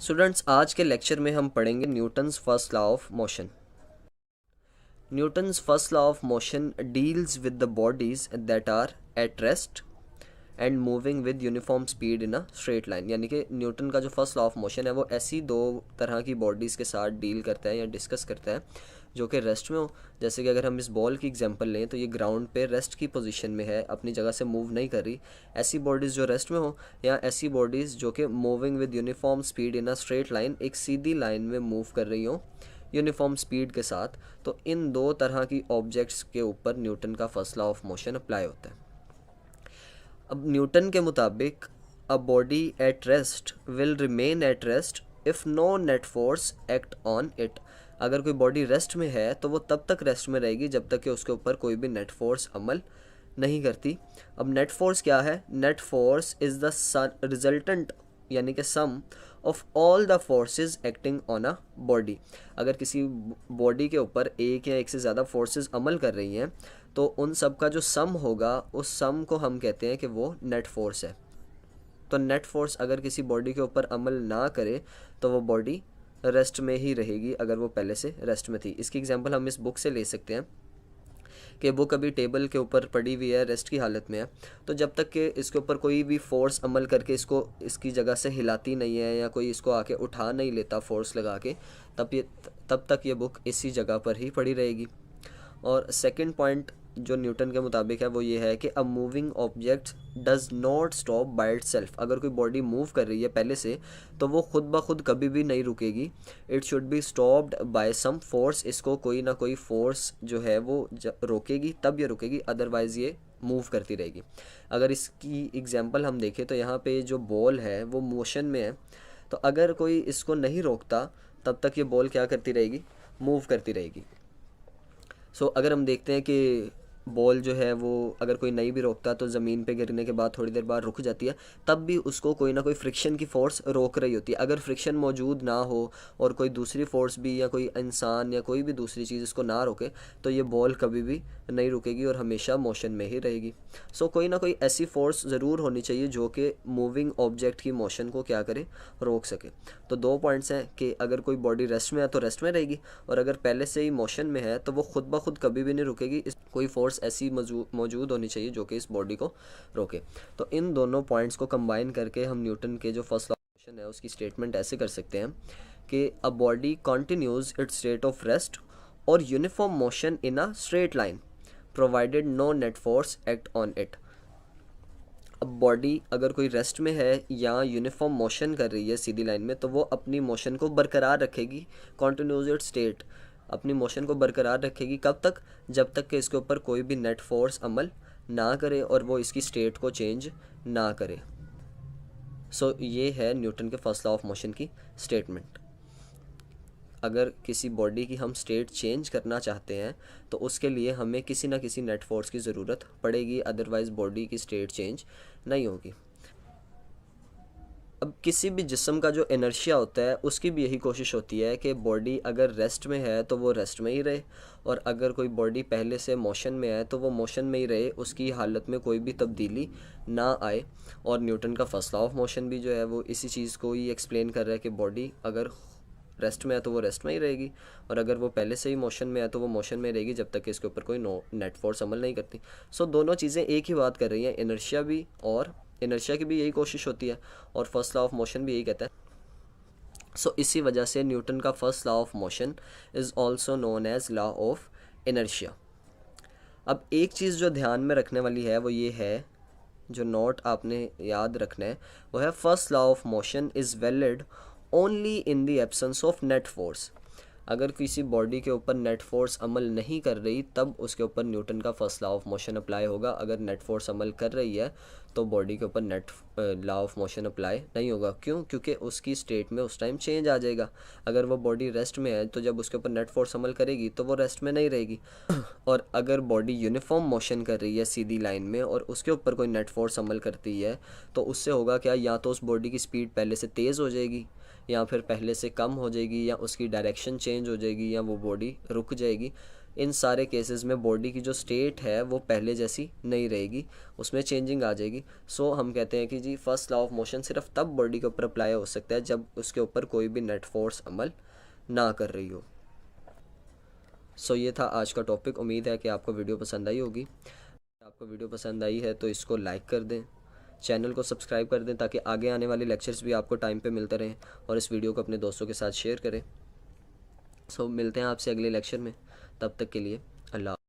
Students, आज के lecture में हम पढ़ेंगे Newton's first law of motion. Newton's first law of motion deals with the bodies that are at rest and moving with uniform speed in a straight line. यानी कि Newton का जो first law of motion है वो ऐसी दो तरह की बॉडीज़ के साथ डील करता है या डिस्कस करता है जो कि रेस्ट में हो। जैसे कि अगर हम इस बॉल की एग्जांपल लें तो ये ग्राउंड पे रेस्ट की पोजीशन में है, अपनी जगह से मूव नहीं कर रही। ऐसी बॉडीज़ जो रेस्ट में हो या ऐसी बॉडीज़ जो कि moving with uniform speed in a straight line, एक सीधी लाइन में मूव कर रही हो यूनिफॉर्म स्पीड के साथ, तो इन दो तरह की ऑब्जेक्ट्स के ऊपर न्यूटन का first law of motion apply होता है। अब न्यूटन के मुताबिक a body at rest will remain at rest if no net force act on it. अगर कोई बॉडी रेस्ट में है तो वो तब तक रेस्ट में रहेगी जब तक कि उसके ऊपर कोई भी नेट फोर्स अमल नहीं करती। अब नेट फोर्स क्या है? Net force is the resultant यानी कि sum of all the forces acting on a body. अगर किसी बॉडी के ऊपर एक या एक से ज़्यादा फोर्सेस अमल कर रही हैं तो उन सब का जो सम होगा उस सम को हम कहते हैं कि वो नेट फोर्स है। तो नेट फोर्स अगर किसी बॉडी के ऊपर अमल ना करे तो वो बॉडी रेस्ट में ही रहेगी अगर वो पहले से रेस्ट में थी। इसकी एग्जांपल हम इस बुक से ले सकते हैं कि बुक अभी टेबल के ऊपर पड़ी हुई है, रेस्ट की हालत में है, तो जब तक कि इसके ऊपर कोई भी फोर्स अमल करके इसको इसकी जगह से हिलाती नहीं है या कोई इसको आके उठा नहीं लेता फोर्स लगा के, तब तक ये बुक इसी जगह पर ही पड़ी रहेगी। और सेकंड पॉइंट जो न्यूटन के मुताबिक है वो ये है कि a moving object does not stop by itself. अगर कोई बॉडी मूव कर रही है पहले से तो वो खुद ब खुद कभी भी नहीं रुकेगी। It should be stopped by some force. इसको कोई ना कोई फोर्स जो है वो रोकेगी, तब ये रुकेगी, अदरवाइज़ ये मूव करती रहेगी। अगर इसकी एग्जांपल हम देखें तो यहाँ पे जो बॉल है वो मोशन में है, तो अगर कोई इसको नहीं रोकता तब तक ये बॉल क्या करती रहेगी? मूव करती रहेगी। अगर हम देखते हैं कि बॉल जो है वो अगर कोई नहीं भी रोकता तो ज़मीन पे गिरने के बाद थोड़ी देर बाद रुक जाती है, तब भी उसको कोई ना कोई फ्रिक्शन की फ़ोर्स रोक रही होती है। अगर फ्रिक्शन मौजूद ना हो और कोई दूसरी फ़ोर्स भी या कोई इंसान या कोई भी दूसरी चीज़ इसको ना रोके तो ये बॉल कभी भी नहीं रुकेगी और हमेशा मोशन में ही रहेगी। कोई ना कोई ऐसी फ़ोर्स ज़रूर होनी चाहिए जो कि मूविंग ऑब्जेक्ट की मोशन को क्या करे? रोक सके। तो दो पॉइंट्स हैं कि अगर कोई बॉडी रेस्ट में है तो रेस्ट में रहेगी, और अगर पहले से ही मोशन में है तो वो खुद ब खुद कभी भी नहीं रुकेगी। कोई फोर्स ऐसी मौजूद होनी चाहिए जो कि इस बॉडी को रोके। तो इन दोनों पॉइंट्स को कंबाइन करके हम न्यूटन के जो फर्स्ट लॉ ऑफ मोशन है उसकी स्टेटमेंट ऐसे कर सकते हैं कि a body continues its state of rest और uniform motion in a straight line provided no net force act on it. अब बॉडी अगर कोई रेस्ट में है या यूनिफॉर्म मोशन कर रही है सीधी लाइन में तो वो अपनी मोशन को बरकरार रखेगी। कॉन्टिन्यूज इट स्टेट अपनी मोशन को बरकरार रखेगी कब तक? जब तक कि इसके ऊपर कोई भी नेट फोर्स अमल ना करे और वो इसकी स्टेट को चेंज ना करे। ये है न्यूटन के फर्स्ट लॉ ऑफ मोशन की स्टेटमेंट। अगर किसी बॉडी की हम स्टेट चेंज करना चाहते हैं तो उसके लिए हमें किसी ना किसी नेट फोर्स की ज़रूरत पड़ेगी, अदरवाइज़ बॉडी की स्टेट चेंज नहीं होगी। अब किसी भी जिस्म का जो इनर्शिया होता है उसकी भी यही कोशिश होती है कि बॉडी अगर रेस्ट में है तो वो रेस्ट में ही रहे, और अगर कोई बॉडी पहले से मोशन में है तो वो मोशन में ही रहे, उसकी हालत में कोई भी तब्दीली ना आए। और न्यूटन का फर्स्ट लॉ ऑफ मोशन भी जो है वो इसी चीज़ को ही एक्सप्लेन कर रहा है कि बॉडी अगर रेस्ट में है तो वो रेस्ट में ही रहेगी, और अगर वो पहले से ही मोशन में है तो वो मोशन में रहेगी जब तक कि इसके ऊपर कोई नेट फोर्स अमल नहीं करती। दोनों चीज़ें एक ही बात कर रही हैं, इनर्शिया भी, और इनर्शिया की भी यही कोशिश होती है और फर्स्ट लॉ ऑफ मोशन भी यही कहता है। इसी वजह से न्यूटन का first law of motion is also known as law of inertia. अब एक चीज़ जो ध्यान में रखने वाली है वो ये है, जो नोट आपने याद रखना है वो है, first law of motion is valid only in the absence of net force. अगर किसी बॉडी के ऊपर नेट फोर्स अमल नहीं कर रही तब उसके ऊपर न्यूटन का first law of motion apply होगा। अगर नेट फोर्स अमल कर रही है तो बॉडी के ऊपर net law of motion apply नहीं होगा। क्यों? क्योंकि उसकी स्टेट में उस टाइम चेंज आ जाएगा। अगर वो बॉडी रेस्ट में है तो जब उसके ऊपर नेट फोर्स अमल करेगी तो वो रेस्ट में नहीं रहेगी। और अगर बॉडी यूनिफॉर्म मोशन कर रही है सीधी लाइन में और उसके ऊपर कोई नेट फोर्स अमल करती है तो उससे होगा क्या? या तो उस बॉडी की स्पीड पहले से तेज़ हो जाएगी या फिर पहले से कम हो जाएगी, या उसकी डायरेक्शन चेंज हो जाएगी, या वो बॉडी रुक जाएगी। इन सारे केसेस में बॉडी की जो स्टेट है वो पहले जैसी नहीं रहेगी, उसमें चेंजिंग आ जाएगी। सो हम कहते हैं कि जी फर्स्ट लॉ ऑफ मोशन सिर्फ तब बॉडी के ऊपर अप्लाई हो सकता है जब उसके ऊपर कोई भी नेट फोर्स अमल ना कर रही हो। सो ये था आज का टॉपिक। उम्मीद है कि आपको वीडियो पसंद आई होगी। आपको वीडियो पसंद आई है तो इसको लाइक कर दें, चैनल को सब्सक्राइब कर दें ताकि आगे आने वाले लेक्चर्स भी आपको टाइम पे मिलते रहें, और इस वीडियो को अपने दोस्तों के साथ शेयर करें। सो मिलते हैं आपसे अगले लेक्चर में, तब तक के लिए अल्लाह।